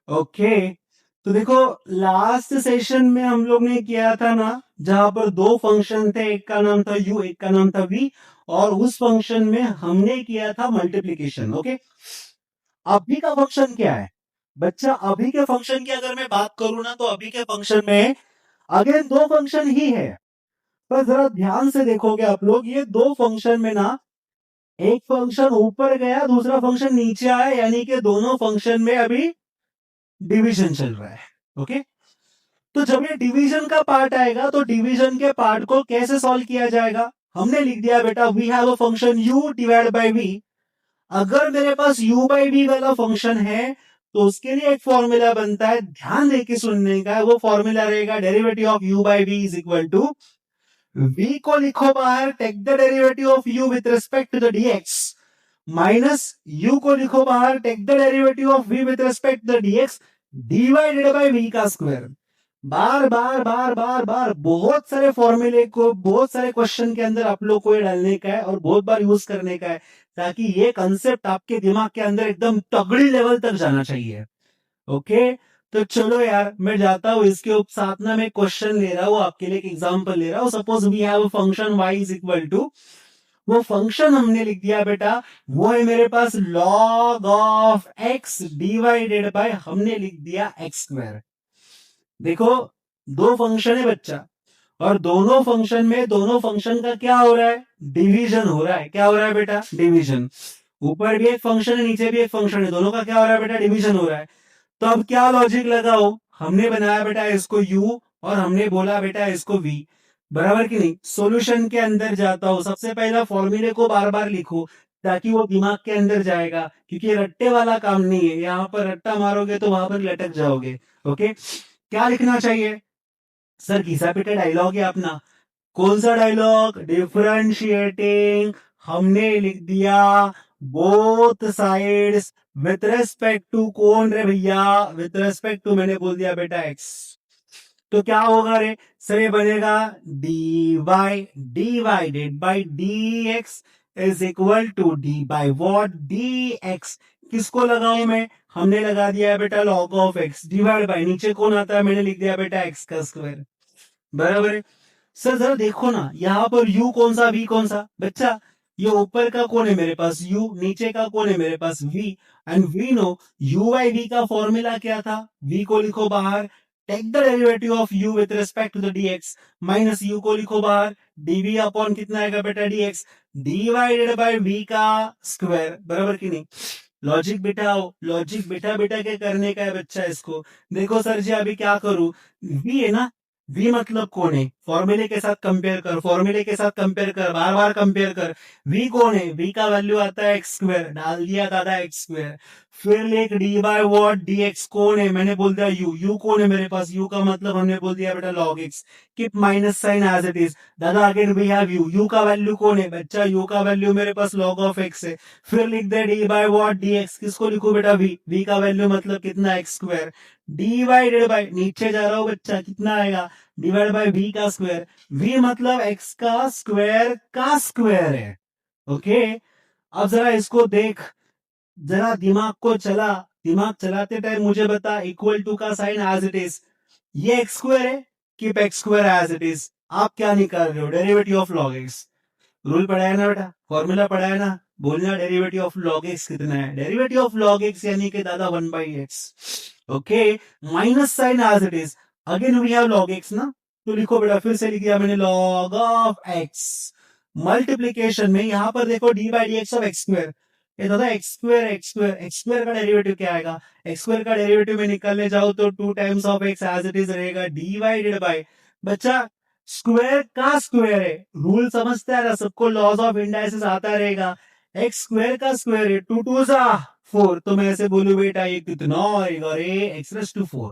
Okay, तो देखो last session में हम लोग ने किया था ना, जहां पर दो फंक्शन थे, एक का नाम था u, एक का नाम था v, और उस फंक्शन में हमने किया था मल्टीप्लीकेशन। ओके, अभी का फंक्शन क्या है बच्चा? अभी के फंक्शन की अगर मैं बात करूं ना, तो अभी के फंक्शन में अगेन दो फंक्शन ही है। पर जरा ध्यान से देखोगे आप लोग, ये दो फंक्शन में ना, एक फंक्शन ऊपर गया, दूसरा फंक्शन नीचे आया, यानी कि दोनों फंक्शन में अभी डिवीजन चल रहा है। ओके, तो जब ये डिवीजन का पार्ट आएगा, तो डिवीजन के पार्ट को कैसे सॉल्व किया जाएगा? हमने लिख दिया बेटा, we have a function u divide by v। अगर मेरे पास u बाई v वाला फंक्शन है, तो उसके लिए एक फॉर्मूला बनता है, ध्यान देके सुनने का। वो फॉर्मूला रहेगा derivative of u by v is equal to, v को लिखो बाहर, take the derivative of u with respect to the dx, minus u को लिखो बाहर, take the derivative of v with respect to the dx divided by v का square. बार बार बार बार बार बहुत सारे फॉर्मूले को, बहुत सारे क्वेश्चन के अंदर आप लोग को ये डालने का है और बहुत बार यूज करने का है, ताकि ये कंसेप्ट आपके दिमाग के अंदर एकदम तगड़ी लेवल तक जाना चाहिए। ओके, तो चलो यार, मैं जाता हूँ। इसके साथ ना मैं क्वेश्चन ले रहा हूँ आपके लिए, एक एग्जांपल ले रहा हूँ। Suppose we have a function y is equal to, वो फंक्शन हमने लिख दिया बेटा, वो है मेरे पास log of x divided by, हमने लिख दिया x स्क्वायर। देखो, दो फंक्शन है बच्चा, और दोनों फंक्शन में, दोनों फंक्शन का क्या हो रहा है? डिवीजन हो रहा है। क्या हो रहा है बेटा? डिवीजन। ऊपर भी एक फंक्शन है, नीचे भी एक फंक्शन है, दोनों का क्या हो रहा है बेटा? डिवीजन हो रहा है। तो अब क्या लॉजिक लगाओ? हमने बनाया बेटा इसको u, और हमने बोला बेटा इसको v, बराबर कि नहीं? सॉल्यूशन के अंदर जाता हूं, सबसे पहला फॉर्मूले को बार बार लिखो, ताकि वो दिमाग के अंदर जाएगा, क्योंकि रट्टे वाला काम नहीं है। यहाँ पर रट्टा मारोगे तो वहां पर लटक जाओगे। ओके, क्या लिखना चाहिए? सर घिसा पिटा डायलॉग है अपना। कौन सा डायलॉग? डिफरेंशिएटिंग। हमने लिख दिया both sides with respect to, कौन रे भैया? विथ रेस्पेक्ट टू मैंने बोल दिया बेटा एक्स। तो क्या होगा रे सर? ये बनेगा d y divided by d x is equal to d by what? D x. किसको लगाऊं मैं? हमने लगा दिया है बेटा log of x divide by, नीचे कौन आता है? मैंने लिख दिया बेटा एक्स का स्क्वायर, बराबर है। सर जरा देखो ना, यहाँ पर u कौन सा, v कौन सा? बच्चा, ये ऊपर का कौन है मेरे पास? u, नीचे का कौन है मेरे पास? v। And we know u by v का फॉर्मूला क्या था? v को लिखो बाहर, take the derivative of u with respect to the dx, minus u को लिखो बाहर, dv अपॉन कितना आएगा बेटा? dx डिवाइडेड बाय v का स्क्वायर, बराबर की नहीं? लॉजिक बिठाओ, लॉजिक बिठा बिठा के करने का है बच्चा इसको। देखो सर जी, अभी क्या करूं? v है ना, v मतलब कौन है? फॉर्मूले के साथ कंपेयर कर, फॉर्मूले के साथ कंपेयर कर, बार बार कंपेयर कर। v कौन है? v का वैल्यू आता है एक्स स्क्वायर, डाल दिया दादा एक्स स्क्वायर। फिर लिख D by what? D x कौन है? मैंने बोल दिया u। u कौन है मेरे पास? u का मतलब हमने बोल दिया बेटा log x. Keep minus sign as it is. दादा again we have u। u का वैल्यू कौन है बच्चा? u का वैल्यू मेरे पास लॉग ऑफ एक्स है। फिर लिख दे d by what? D x. किसको लिखू बेटा? v। v का वैल्यू मतलब कितना? एक्स स्क्वायर डिवाइडेड बाय, नीचे जा रहा हूं बच्चा, कितना आएगा? डिवाइड बाय v का स्क्वायर। v मतलब x का स्क्वायर है। ओके, अब जरा इसको देख, जरा दिमाग को चला, दिमाग चलाते टाइम मुझे बता, इक्वल टू का साइन एज इट इज, ये एक्स स्क्वायर है, keep x square as it is. आप क्या निकाल रहे हो? Derivative of log x. Rule पढ़ा है ना बेटा? फॉर्मूला पढ़ा है ना? बोलना डेरिवेटिव ऑफ लॉग एक्स कितना है? डेरिवेटिव ऑफ लॉग एक्स यानी कि दादा 1/x। Okay, minus sign as it is, again we have log x ना, तो लिखो बेटा, फिर से लिख दिया मैंने लॉग ऑफ एक्स। मल्टीप्लीकेशन में यहां पर देखो D by d x of x square, ये दादा x square x square, x square का डेरिवेटिव क्या आएगा? एक्स स्क्वायर का डेरिवेटिव में निकलने जाओ तो 2 times of x as it is रहेगा, डिवाइडेड बाय, बच्चा स्क्वायर का स्क्वायर है, रूल समझता है ना सबको? लॉज ऑफ इंडाइसिस आता रहेगा। एक्स स्क्वायर का स्क्वायर है, 2 2 जा 4, तो मैं ऐसे बोलू बेटा ये कितना आएगा रे? X raise to 4।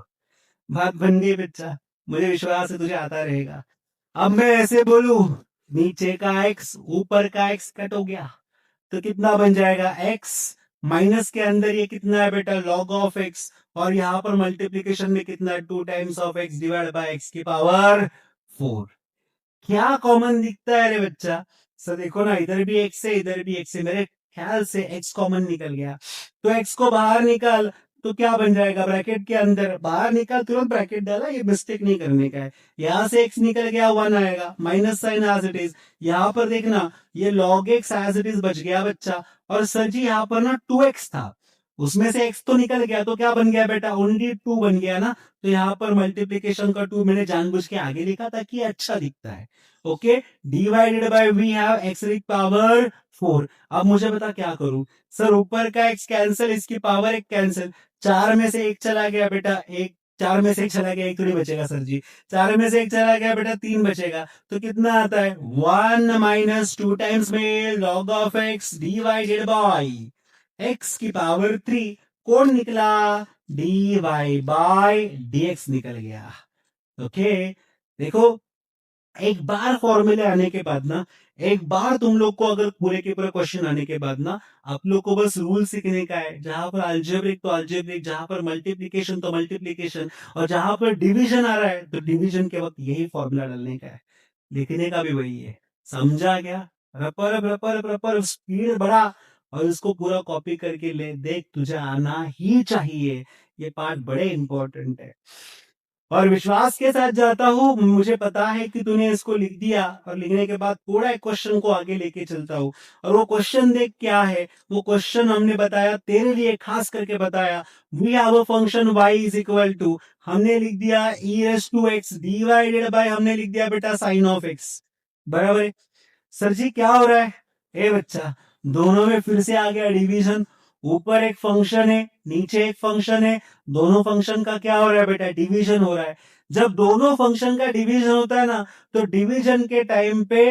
बात बन गई बच्चा, मुझे विश्वास है तुझे आता रहेगा। अब मैं ऐसे बोलू, नीचे का एक्स ऊपर का एक्स कट हो गया, तो कितना बन जाएगा? एक्स माइनस के अंदर ये कितना है बेटा? लॉग ऑफ एक्स, और यहाँ पर मल्टीप्लीकेशन में कितना है? 2 times of x divide by x की पावर 4। क्या कॉमन दिखता है रे बच्चा? सर देखो ना, इधर भी एक्स है, इधर भी एक्स है, मेरे ख्याल से एक्स कॉमन निकल गया, तो एक्स को बाहर निकाल, तो क्या बन जाएगा, ब्रैकेट के अंदर बाहर निकाल, तुरंत ब्रैकेट डाला, ये मिस्टेक नहीं करने का है। यहाँ से x निकल गया 1 आएगा, minus sign as it is. यहाँ पर देखना ये log x as it is बच गया बच्चा। और सर जी यहाँ पर ना 2x था, उसमें से x तो निकल गया, तो क्या बन गया बेटा, ओनली 2 बन गया ना। तो यहाँ पर मल्टीप्लीकेशन का 2 मैंने जानबूझ के आगे लिखा ताकि अच्छा दिखता है। Okay, divided by we have x की पावर 4। अब मुझे बता क्या करूं, सर ऊपर का x कैंसिल, इसकी पावर एक कैंसिल, 4 में से एक चला गया बेटा, एक 4 में से एक चला गया, एक थोड़ी बचेगा सर जी, 4 में से एक चला गया बेटा, 3 बचेगा। तो कितना आता है, 1 माइनस 2 टाइम्स में log of x divided bye x की पावर 3। कौन निकला, dy बाय dx निकल गया। ओके, देखो एक बार फॉर्मूले आने के बाद ना, एक बार तुम लोग को अगर पूरे के पूरे क्वेश्चन आने के बाद ना, आप लोग को बस रूल सीखने का है। जहां पर अल्जेब्रिक तो अल्जेब्रिक, जहां पर मल्टीप्लीकेशन तो मल्टीप्लीकेशन, और जहां पर डिवीजन आ रहा है तो डिवीजन के वक्त यही फॉर्मूला डालने का है, लिखने का भी वही है। समझा क्या, रपर रपर रपर स्पीड बढ़ा और इसको पूरा कॉपी करके ले, देख तुझे आना ही चाहिए। ये पार्ट बड़े इंपॉर्टेंट है। और विश्वास के साथ जाता हूं, मुझे पता है कि तूने इसको लिख दिया, और लिखने के बाद पूरा एक क्वेश्चन को आगे लेके चलता हूं। और वो क्वेश्चन देख क्या है, वो क्वेश्चन हमने बताया तेरे लिए खास करके बताया। We have a function y is equal to, हमने लिख दिया e raise to x divided by, हमने लिख दिया बेटा साइन ऑफ x, बराबर है। सर जी क्या हो रहा है, ए बच्चा दोनों में फिर से आ गया डिवीजन। ऊपर एक फंक्शन है, नीचे एक फंक्शन है, दोनों फंक्शन का क्या हो रहा है बेटा, डिवीजन हो रहा है। जब दोनों फंक्शन का डिवीजन होता है ना, तो डिवीजन के टाइम पे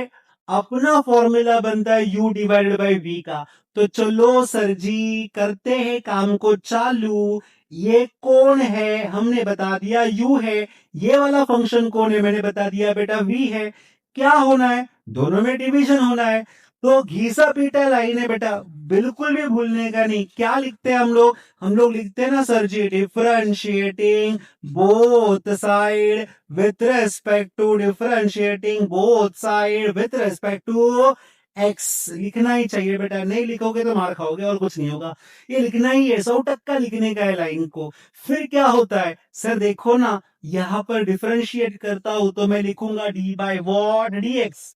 अपना फॉर्मूला बनता है u डिवाइडेड बाई v का। तो चलो सर जी करते हैं काम को चालू। ये कौन है, हमने बता दिया u है। ये वाला फंक्शन कौन है, मैंने बता दिया बेटा v है। क्या होना है, दोनों में डिवीजन होना है। तो घीसा पीटा लाइन है बेटा, बिल्कुल भी भूलने का नहीं। क्या लिखते हैं हम लोग लिखते हैं ना sir ji, differentiating both side with respect to, differentiating both side with respect to x. लिखना ही चाहिए बेटा, नहीं लिखोगे तो मार खाओगे और कुछ नहीं होगा। ये लिखना ही है, 100% लिखने का है लाइन को। फिर क्या होता है सर, देखो ना यहां पर डिफरेंशिएट करता हूं तो मैं लिखूंगा D by what d x.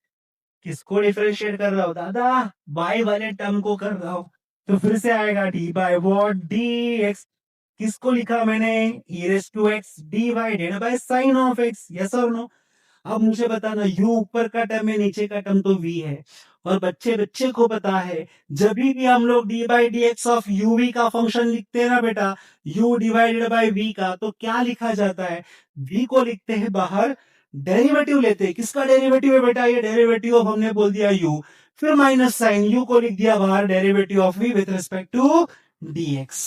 किसको डिफरेंशिएट कर रहा हूं दादा, y वाले टर्म को कर रहा हूं। तो फिर से आएगा d by what d x. किसको लिखा मैंने, e raise to x divided by sine of x, yes और नो। अब मुझे बताना u ऊपर का टर्म है, नीचे का टर्म तो v है। और बच्चे बच्चे को पता है, जब भी हम लोग d by d x of u v का फंक्शन लिखते हैं ना बेटा, u डिवाइडेड बाई v का, तो क्या लिखा जाता है, v को लिखते हैं बाहर, डेरिवेटिव लेते हैं। किसका डेरिवेटिव है बेटा, ये डेरिवेटिव ऑफ हमने बोल दिया u, फिर माइनस साइन, u को लिख दिया बाहर, derivative of v with respect to dx।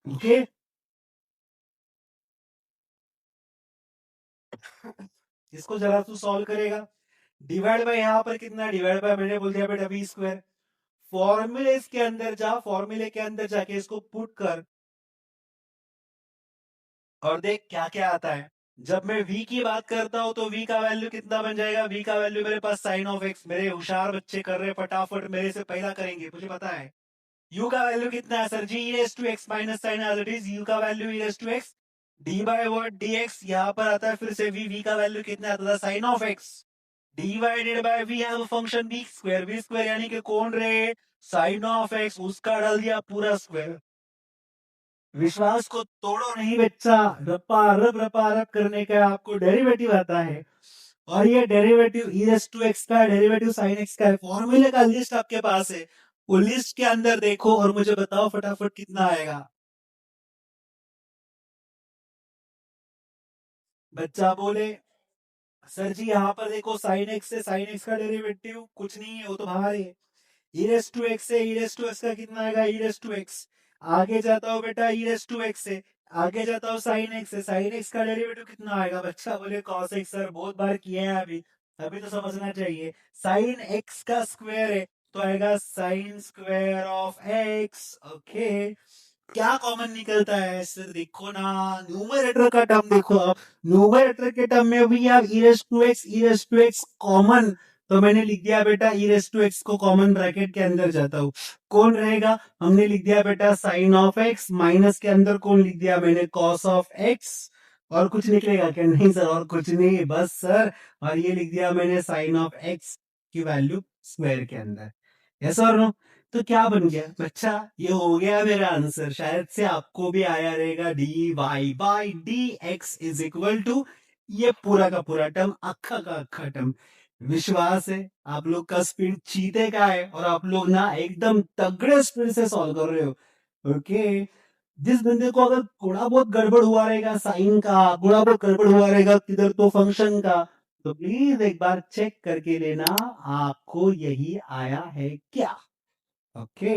Okay, इसको जरा तू सॉल्व करेगा। डिवाइड बाय यहाँ पर कितना, डिवाइड बाय मैंने बोल दिया बेटा बी स्क्वायर। फॉर्मूले के अंदर जा, फॉर्मूले के अंदर जाके इसको पुट कर और देख क्या क्या आता है। जब मैं v की बात करता हूं तो v का वैल्यू कितना बन जाएगा, v का वैल्यू मेरे पास साइन ऑफ x। मेरे होशियार बच्चे कर रहे फटाफट, मेरे से पहला करेंगे, मुझे पता है। u का वैल्यू कितना है sir ji, e raise to x minus sign as it is, u का value e raise to x d by word dx। यहाँ पर आता है फिर से v का वैल्यू कितना आता था, sine of x divided by we have function b square, b square यानी कि कौन रहे, साइन ऑफ एक्स, उसका डाल दिया पूरा स्क्वायर। विश्वास को तोड़ो नहीं बच्चा, रपा रप करने का आपको डेरिवेटिव आता है। और ये derivative e raise to x का डेरिवेटिव साइन एक्स का है। फॉर्मूले का लिस्ट आपके पास है, वो लिस्ट के अंदर देखो और मुझे बताओ फटाफट कितना आएगा। बच्चा बोले सर जी यहाँ पर देखो, साइन एक्स से साइन एक्स का डेरिवेटिव कुछ नहीं है, वो तो बाहर है। ई रेस टू एक्स से ई रेस टू एक्स का कितना आएगा, ई रेस टू एक्स। आगे जाता हूँ बेटा ई रेस टू एक्स से, आगे जाता हूँ साइन एक्स से, साइन एक्स का डेरिवेटिव कितना आएगा। बच्चा बोले कॉस एक्स सर बहुत बार किए हैं अभी, अभी तो समझना चाहिए। साइन एक्स का स्क्वायर है तो आएगा sine square of x. Okay, क्या कॉमन निकलता है सर, देखो ना न्यूमरेटर का टर्म देखो। अब न्यूमरेटर के टर्म में भी आप ई रेस टू एक्स कॉमन, तो मैंने लिख दिया बेटा e रेस टू एक्स को कॉमन ब्रैकेट के अंदर जाता हूं, कौन रहेगा? हमने लिख दिया बेटा साइन ऑफ एक्स, माइनस के अंदर कौन लिख दिया मैंने? Cos of x. और कुछ निकलेगा क्या? नहीं सर, और कुछ नहीं, बस सर। और ये लिख दिया मैंने साइन ऑफ एक्स की वैल्यू स्क्वायर के अंदर। यस और नो? तो क्या बन गया बच्चा? ये हो गया मेरा आंसर। शायद से आपको भी आया रहेगा, d y by d x is equal to ये पूरा का पूरा टर्म, अक्खा का अक्खा टर्म। विश्वास है आप लोग का स्पीड चीते का है और आप लोग ना एकदम तगड़े स्पीड से सॉल्व कर रहे हो। ओके, जिस बंदे को अगर थोड़ा बहुत गड़बड़ हुआ रहेगा साइन का, थोड़ा बहुत गड़बड़ हुआ रहेगा किधर तो फंक्शन का, तो प्लीज एक बार चेक करके लेना आपको यही आया है क्या। ओके